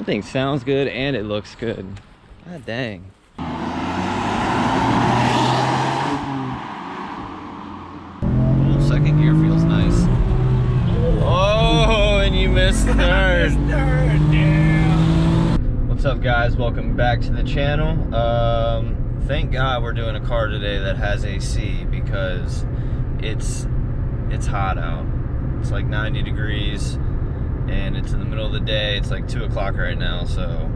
That thing sounds good and it looks good. God dang. Ooh, second gear feels nice. Oh, and you missed third. What's up, guys? Welcome back to the channel. Thank God we're doing a car today that has AC because it's hot out. It's like 90 degrees and it's in the middle of the day. It's like 2 o'clock right now, so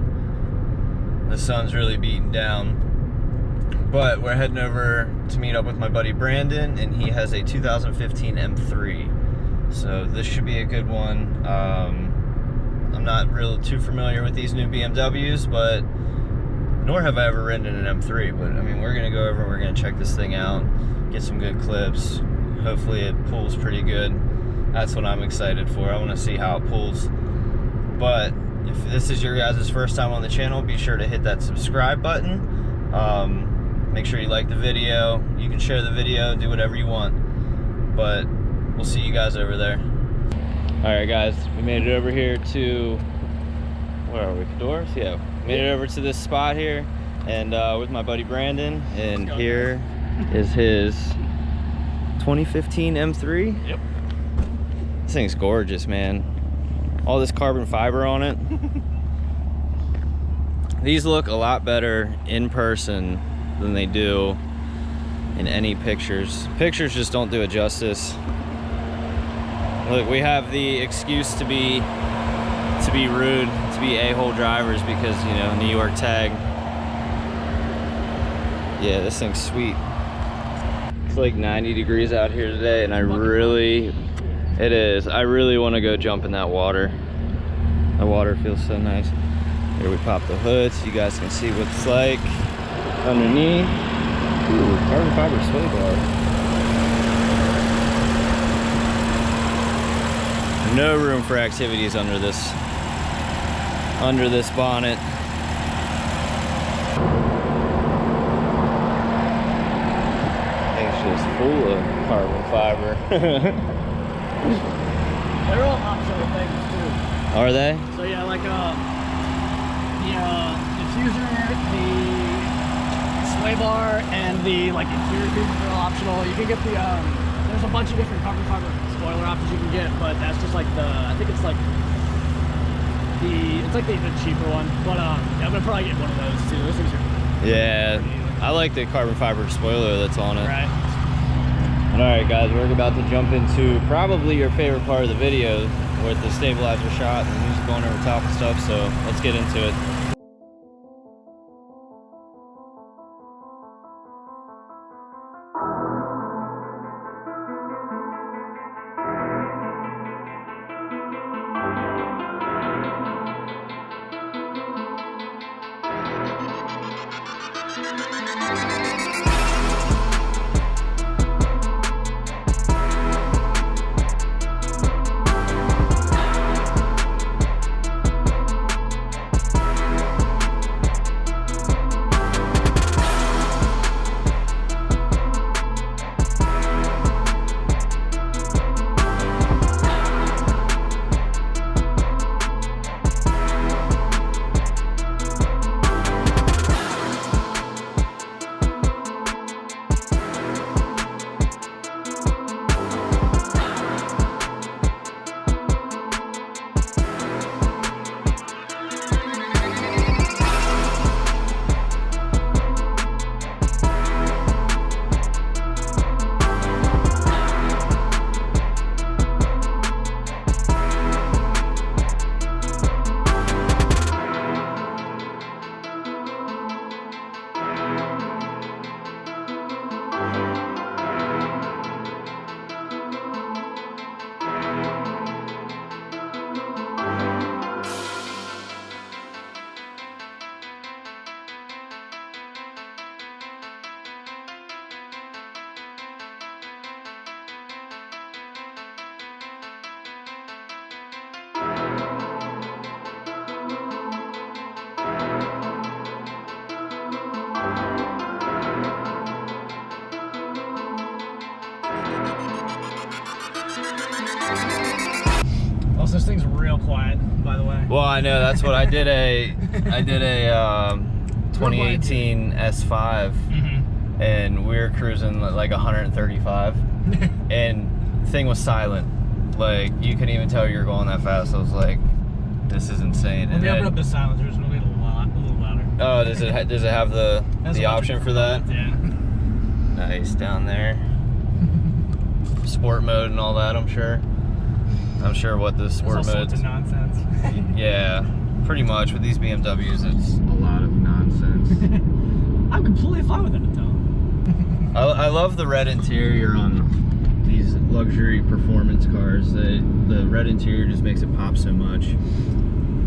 the sun's really beating down. But we're heading over to meet up with my buddy Brandon, and he has a 2015 M3. So this should be a good one. I'm not really too familiar with these new BMWs, but nor have I ever ridden in an M3. But I mean, we're gonna go over and we're gonna check this thing out, get some good clips. Hopefully it pulls pretty good. That's what I'm excited for. I want to see how it pulls. But if this is your guys' first time on the channel, be sure to hit that subscribe button. Make sure you like the video. You can share the video, do whatever you want. But we'll see you guys over there. All right, guys, we made it over here to, where are we, Cador's? Yeah, made it over to this spot here, and with my buddy Brandon, and here is his 2015 M3. Yep. This thing's gorgeous, man. All this carbon fiber on it. These look a lot better in person than they do in any pictures. Pictures just don't do it justice. Look, we have the excuse to be rude, to be a-hole drivers because, you know, New York tag. Yeah, this thing's sweet. It's like 90 degrees out here today, and I really want to go jump in that water. The water feels so nice. Here we pop the hood so you guys can see what it's like underneath. Ooh, carbon fiber sway bar. No room for activities under this bonnet. It's just full of carbon fiber. They're all optional things too. Are they? So yeah, like the diffuser, the sway bar, and the like interior tubes are all optional. You can get the there's a bunch of different carbon fiber spoiler options you can get, but that's just like I think it's like the cheaper one. But yeah, I'm gonna probably get one of those too. Those things are Yeah, I like the carbon fiber spoiler that's on it. right. All right, guys, we're about to jump into probably your favorite part of the video with the stabilizer shot and music going over top and stuff, so let's get into it. real quiet, by the way. Well, I know that's what I did. A 2018 S5, and we were cruising like 135, and thing was silent. Like you couldn't even tell you were going that fast. I was like, this is insane. When we open up the silencer, it's really a little louder. Oh, does it have the option for that? Yeah. Nice down there. Sport mode and all that. I'm sure what the sport mode. It's nonsense. Yeah, pretty much with these BMWs, it's a lot of nonsense. I'm completely fine with it though. I love the red interior on these luxury performance cars. The red interior just makes it pop so much.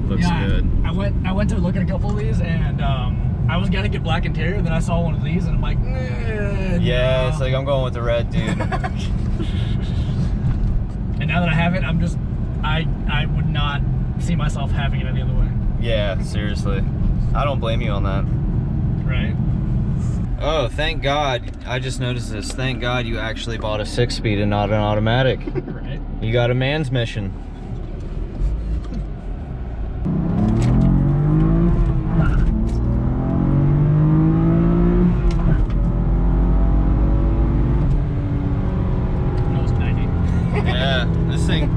Looks good. I went to look at a couple of these, and I was gonna get black interior. Then I saw one of these, and I'm like, yeah, no. It's like I'm going with the red, dude. And now that I have it, I would not see myself having it any other way. Yeah, seriously. I don't blame you on that. Right. Oh, thank God. I just noticed this. Thank God you actually bought a 6-speed and not an automatic. Right. You got a man's mission. Yeah, this thing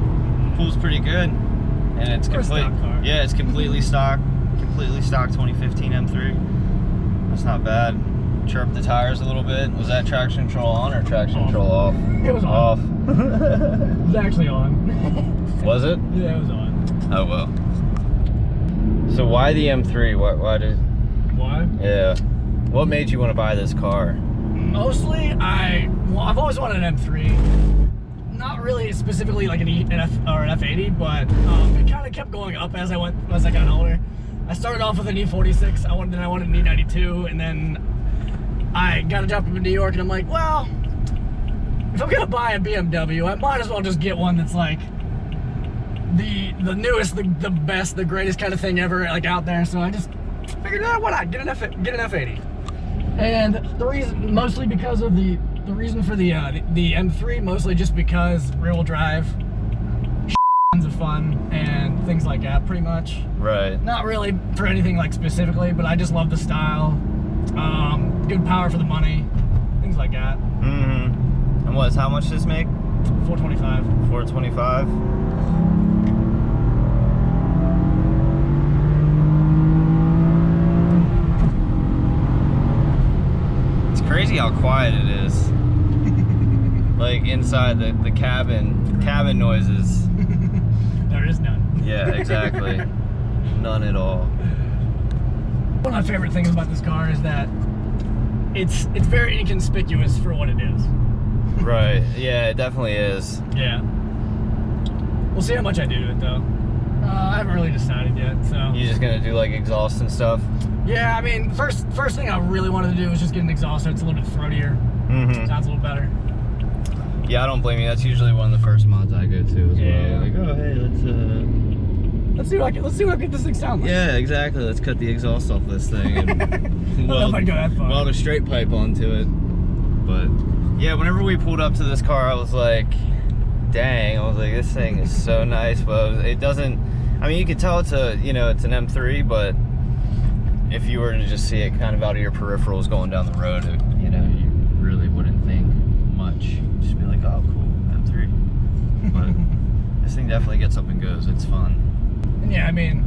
pulls pretty good, and it's it's completely stock 2015 M3. That's not bad. Chirp the tires a little bit. Was that traction control on or traction control off? It was off. It was actually on. Was it? Yeah, it was on. Oh well. So why the M3? Why? Yeah. What made you want to buy this car? Mostly, I've always wanted an M3. Not really specifically like an F80, but it kind of kept going up as I got older. I started off with an E46. I wanted an E92, and then I got a job in New York, and I'm like, well, if I'm gonna buy a BMW, I might as well just get one that's like the newest, the best, the greatest kind of thing ever like out there. So I just figured, why not get an F80? And the reason, mostly because of the reason for the M3, mostly just because rear-wheel drive, tons of fun and things like that, pretty much. Right. Not really for anything like specifically, but I just love the style. Good power for the money, things like that. Mm-hmm. And how much does this make? $425. $425. Crazy how quiet it is. Like inside the cabin noises. There is none. Yeah, exactly. None at all. One of my favorite things about this car is that it's very inconspicuous for what it is. Right. Yeah, it definitely is. Yeah. We'll see how much I do to it though. I haven't really decided yet, so. You just gonna do like exhaust and stuff? Yeah, I mean, first thing I really wanted to do was just get an exhaust so it's a little bit throatier. Mm-hmm. Sounds a little better. Yeah, I don't blame you. That's usually one of the first mods I go to as well. Like, oh hey, let's see what this thing sounds like. Yeah, exactly. Let's cut the exhaust off this thing and weld a straight pipe onto it. But yeah, whenever we pulled up to this car, I was like, dang, I was like, this thing is so nice, but it doesn't, I mean, you can tell it's an M3, but if you were to just see it kind of out of your peripherals going down the road, you really wouldn't think much. You'd just be like, oh, cool, M3. But this thing definitely gets up and goes. It's fun. And yeah, I mean,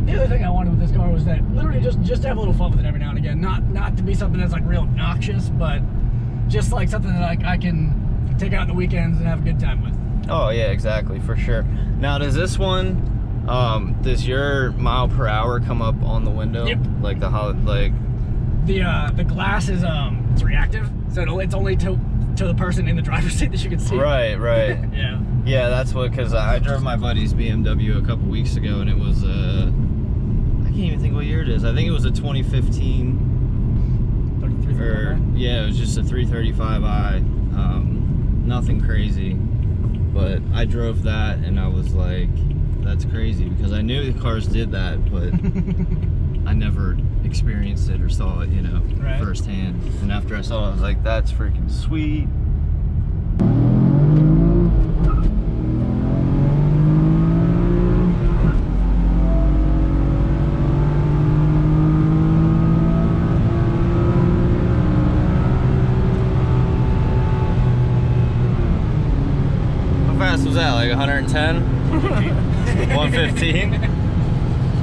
the other thing I wanted with this car was that literally just to have a little fun with it every now and again. Not to be something that's like real obnoxious, but just like something that I can take out on the weekends and have a good time with. Oh yeah, exactly, for sure. Now, does this one, does your mile per hour come up on the window? Yep. Like the glass is it's reactive, so it's only to the person in the driver's seat that you can see. Right. Yeah. Yeah, that's what, because I drove my buddy's BMW a couple weeks ago, and it was I can't even think what year it is. I think it was a 2015. Yeah, it was just a 335i. Nothing crazy, but I drove that and I was like, that's crazy, because I knew the cars did that, but I never experienced it or saw it, right, firsthand. And after I saw it, I was like, that's freaking sweet. 110? 115?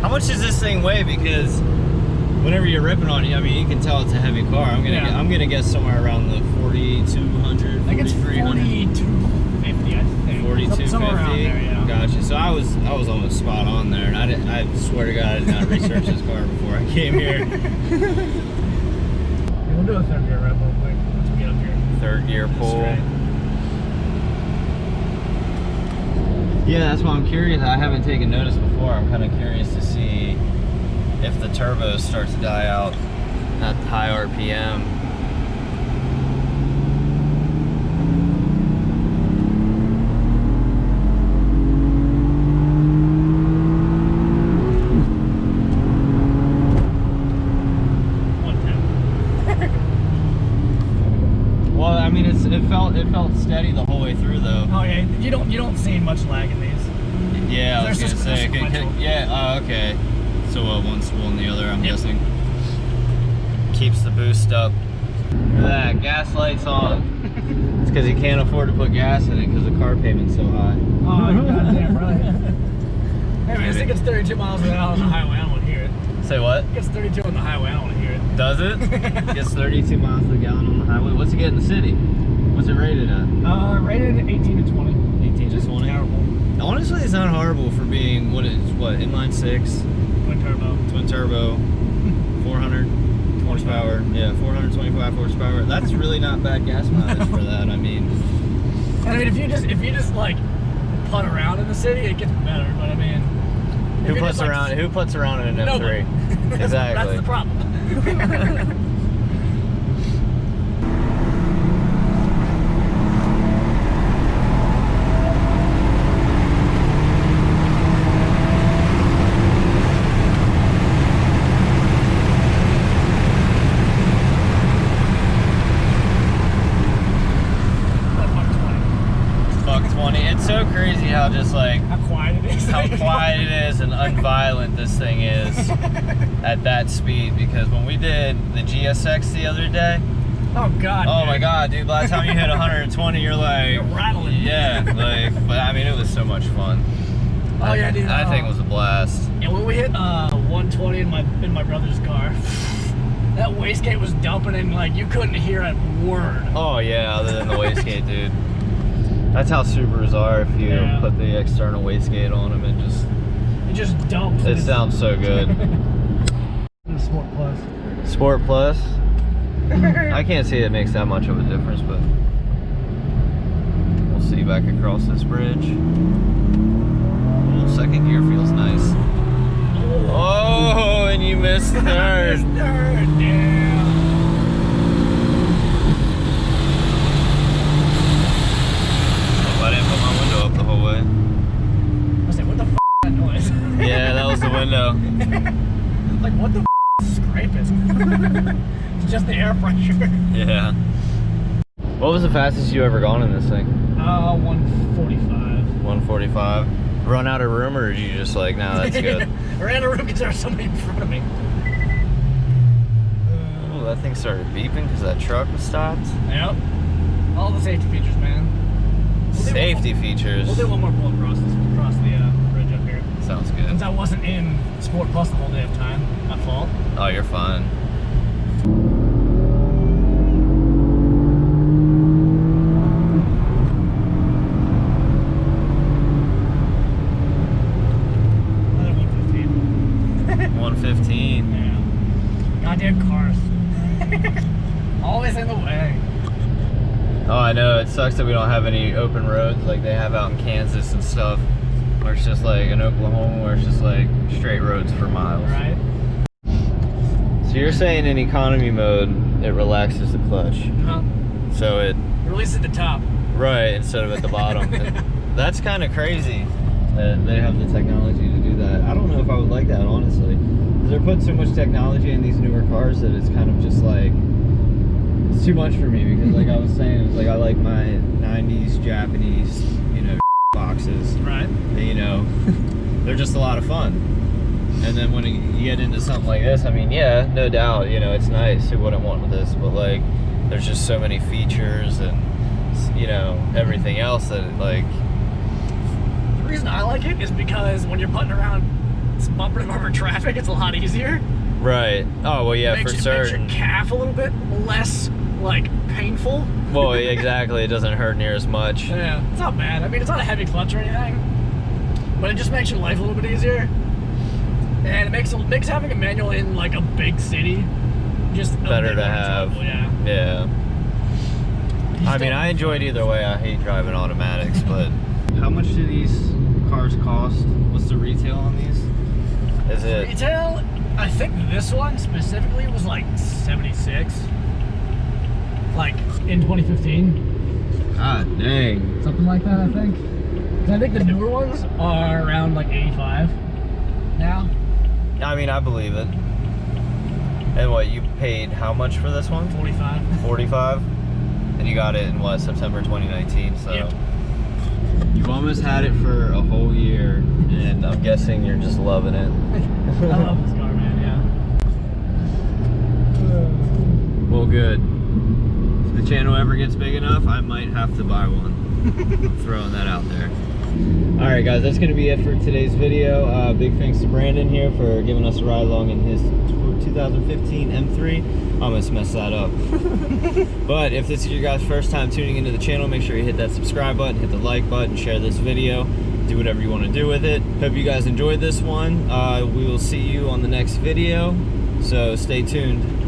How much does this thing weigh? Because whenever you're ripping on it, I mean, you can tell it's a heavy car. I'm gonna guess somewhere around the 4,200, I think it's 4,300. 4,250, I think. 4,250. Somewhere around there, yeah. Gotcha. So I was almost spot on there, and I swear to God, I did not research this car before I came here. We'll do a third gear rev real quick once we get up here. Third gear pull. Yeah, that's why I'm curious. I haven't taken notice before. I'm kind of curious to see if the turbos start to die out at high RPM. Well, I mean, it felt steady the whole way through, though. Oh yeah, you don't see much lag in these. Yeah, I was gonna say. Yeah. Okay. So one spool and the other, I'm guessing, keeps the boost up. Look at that, gas light's on. It's because you can't afford to put gas in it because the car payment's so high. Oh, you're goddamn right. Hey man, it gets 32 miles an hour on the highway. I don't want to hear it. Say what? It gets 32 on the highway. I don't want to hear it. Does it? Gets 32 miles per gallon on the highway. What's it get in the city? What's it rated at? Rated 18 to 20. 18 to 20. Terrible. Honestly, it's not horrible for being what inline six. Twin turbo, 400 horsepower. Yeah, 425 horsepower. That's really not bad gas mileage for that. I mean, if you just like putt around in the city, it gets better. But I mean, who puts around in an M3? Exactly. That's the problem. It's so crazy how just like how quiet it is and unviolent this thing is at that speed. Because when we did the GSX the other day, oh god, oh my god, dude, by the time you hit 120 you're like, you're rattling. Yeah, like, but I mean, it was so much fun. Oh yeah, dude, I think it was a blast. Yeah, when we hit 120 in my brother's car, that wastegate was dumping and like you couldn't hear a word. Oh yeah, other than the wastegate, dude. That's how Subarus are. If you put the external wastegate on them, it just dumps. It sounds so good. Sport Plus. Sport Plus. I can't see it makes that much of a difference, but we'll see back across this bridge. Second gear feels nice. Oh, and you missed third. Damn. I didn't put my window up the whole way. I was like, what the f is that noise? Yeah, that was the window. Like, what the f is scraping? It's just the air pressure. Yeah. What was the fastest you ever gone in this thing? 145. 145. Run out of room, or did you just like, nah, that's good? I ran out of room because there was somebody in front of me. Oh, that thing started beeping because that truck was stopped? Yep. All the safety features, man. Safety features. We'll do one more pull across the bridge up here. Sounds good. Since I wasn't in Sport Plus the whole day of time, my fault. Oh, you're fine. Another 115. 115. Yeah. Goddamn cars. Always in the way. Oh, I know. It sucks that we don't have any open roads like they have out in Kansas and stuff, where it's just like in Oklahoma, where it's just like straight roads for miles. Right. So you're saying in economy mode, it relaxes the clutch. So it releases at the top. Right, instead of at the bottom. That's kind of crazy that they have the technology to do that. I don't know if I would like that, honestly. Because they're putting so much technology in these newer cars that it's kind of just like, it's too much for me. Because like I was saying, it's like I like my 90s Japanese, you know, boxes. Right. You know, they're just a lot of fun. And then when you get into something like this, I mean, yeah, no doubt, you know, it's nice. Who wouldn't want this? But like, there's just so many features and, you know, everything else that like The reason I like it is because when you're putting around bumper to bumper traffic, it's a lot easier. Right. Oh, well, yeah, for certain. It makes your calf a little bit less, like, painful. Well, exactly. It doesn't hurt near as much. Yeah, it's not bad. I mean, it's not a heavy clutch or anything, but it just makes your life a little bit easier. And it makes having a manual in, like, a big city just better to have. Yeah. Yeah. I mean, I enjoy it either way. I hate driving automatics, but how much do these cars cost? What's the retail on these? Is it retail? I think this one specifically was like 76, like in 2015. God dang. Something like that, I think. 'Cause I think the newer ones are around like 85 now. I mean, I believe it. And what, you paid how much for this one? 45. 45? And you got it in what, September 2019, so. Yep. You've almost had it for a whole year, and I'm guessing you're just loving it. I love this car, man, yeah. Well, good. If the channel ever gets big enough, I might have to buy one. Throwing that out there. Alright guys, that's going to be it for today's video. Big thanks to Brandon here for giving us a ride along in his 2015 M3. I almost messed that up. But if this is your guys' first time tuning into the channel, make sure you hit that subscribe button, hit the like button, share this video, do whatever you want to do with it. Hope you guys enjoyed this one. We will see you on the next video, so stay tuned.